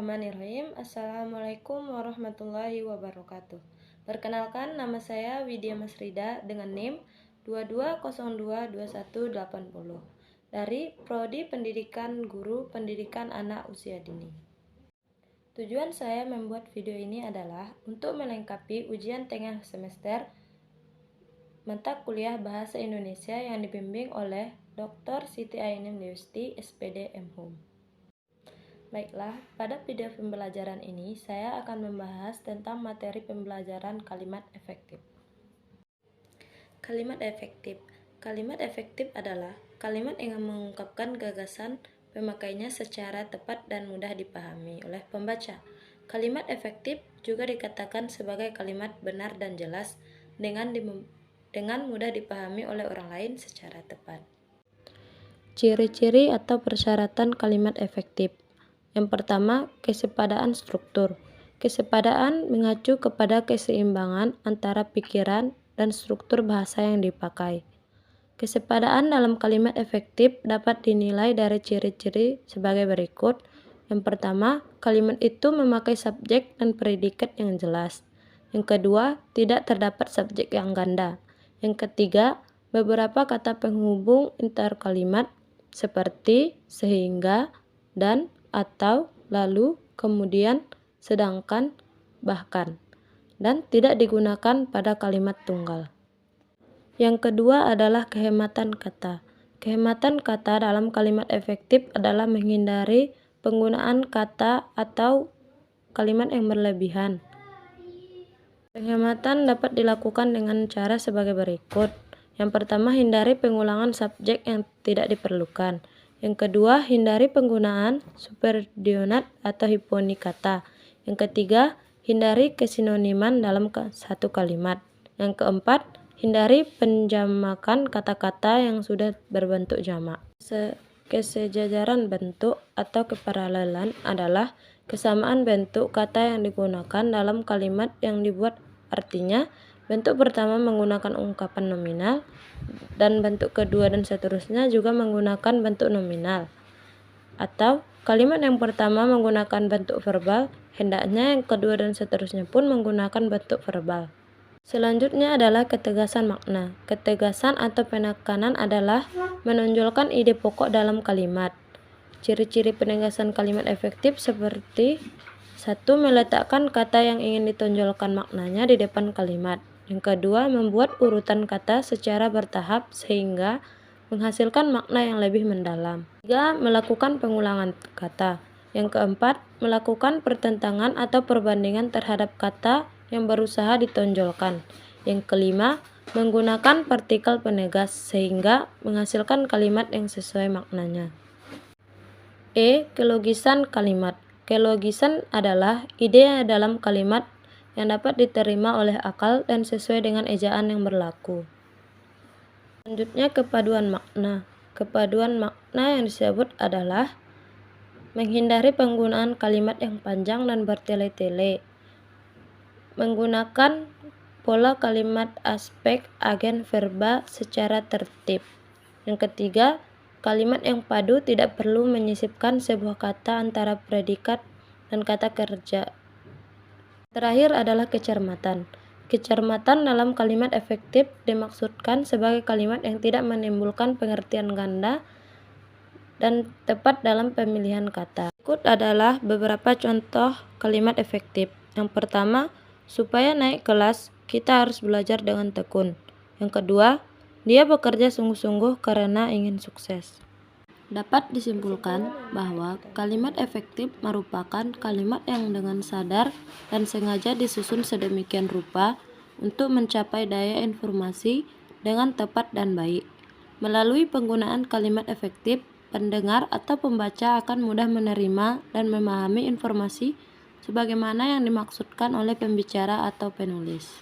Bismillahirrahmanirrahim. Assalamualaikum warahmatullahi wabarakatuh. Perkenalkan, nama saya Widya Masrida dengan NIM 22022180 dari Prodi Pendidikan Guru Pendidikan Anak Usia Dini. Tujuan saya membuat video ini adalah untuk melengkapi ujian tengah semester mata kuliah Bahasa Indonesia yang dibimbing oleh Dr. Siti Ainim Liusti, SPD M.Hum. Baiklah, pada video pembelajaran ini saya akan membahas tentang materi pembelajaran kalimat efektif. Kalimat efektif. Kalimat efektif adalah kalimat yang mengungkapkan gagasan pemakainya secara tepat dan mudah dipahami oleh pembaca. Kalimat efektif juga dikatakan sebagai kalimat benar dan jelas dengan mudah dipahami oleh orang lain secara tepat. Ciri-ciri atau persyaratan kalimat efektif. Yang pertama, kesepadaan struktur. Kesepadaan mengacu kepada keseimbangan antara pikiran dan struktur bahasa yang dipakai. Kesepadaan dalam kalimat efektif dapat dinilai dari ciri-ciri sebagai berikut. Yang pertama, kalimat itu memakai subjek dan predikat yang jelas. Yang kedua, tidak terdapat subjek yang ganda. Yang ketiga, beberapa kata penghubung inter kalimat seperti sehingga, dan, atau, lalu, kemudian, sedangkan, bahkan, dan tidak digunakan pada kalimat tunggal. Yang kedua adalah kehematan kata. Kehematan kata dalam kalimat efektif adalah menghindari penggunaan kata atau kalimat yang berlebihan. Penghematan dapat dilakukan dengan cara sebagai berikut. Yang pertama, hindari pengulangan subjek yang tidak diperlukan. Yang kedua, hindari penggunaan superdionat atau hiponi kata. Yang ketiga, hindari kesinoniman dalam satu kalimat. Yang keempat, hindari penjamakan kata-kata yang sudah berbentuk jamak. Kesejajaran bentuk atau keparalelan adalah kesamaan bentuk kata yang digunakan dalam kalimat yang dibuat, artinya bentuk pertama menggunakan ungkapan nominal dan bentuk kedua dan seterusnya juga menggunakan bentuk nominal. Atau kalimat yang pertama menggunakan bentuk verbal, hendaknya yang kedua dan seterusnya pun menggunakan bentuk verbal. Selanjutnya adalah ketegasan makna. Ketegasan atau penekanan adalah menonjolkan ide pokok dalam kalimat. Ciri-ciri penegasan kalimat efektif seperti 1. Meletakkan kata yang ingin ditonjolkan maknanya di depan kalimat. Yang kedua, membuat urutan kata secara bertahap sehingga menghasilkan makna yang lebih mendalam. 3. Melakukan pengulangan kata. Yang keempat, melakukan pertentangan atau perbandingan terhadap kata yang berusaha ditonjolkan. Yang kelima, menggunakan partikel penegas sehingga menghasilkan kalimat yang sesuai maknanya. Kelogisan kalimat. Kelogisan adalah ide dalam kalimat yang dapat diterima oleh akal dan sesuai dengan ejaan yang berlaku. Selanjutnya, kepaduan makna. Kepaduan makna yang disebut adalah menghindari penggunaan kalimat yang panjang dan bertele-tele, menggunakan pola kalimat aspek agen verba secara tertib. Yang ketiga, kalimat yang padu tidak perlu menyisipkan sebuah kata antara predikat dan kata kerja. Terakhir adalah kecermatan. Kecermatan dalam kalimat efektif dimaksudkan sebagai kalimat yang tidak menimbulkan pengertian ganda dan tepat dalam pemilihan kata. Berikut adalah beberapa contoh kalimat efektif. Yang pertama, supaya naik kelas, kita harus belajar dengan tekun. Yang kedua, dia bekerja sungguh-sungguh karena ingin sukses. Dapat disimpulkan bahwa kalimat efektif merupakan kalimat yang dengan sadar dan sengaja disusun sedemikian rupa untuk mencapai daya informasi dengan tepat dan baik. Melalui penggunaan kalimat efektif, pendengar atau pembaca akan mudah menerima dan memahami informasi sebagaimana yang dimaksudkan oleh pembicara atau penulis.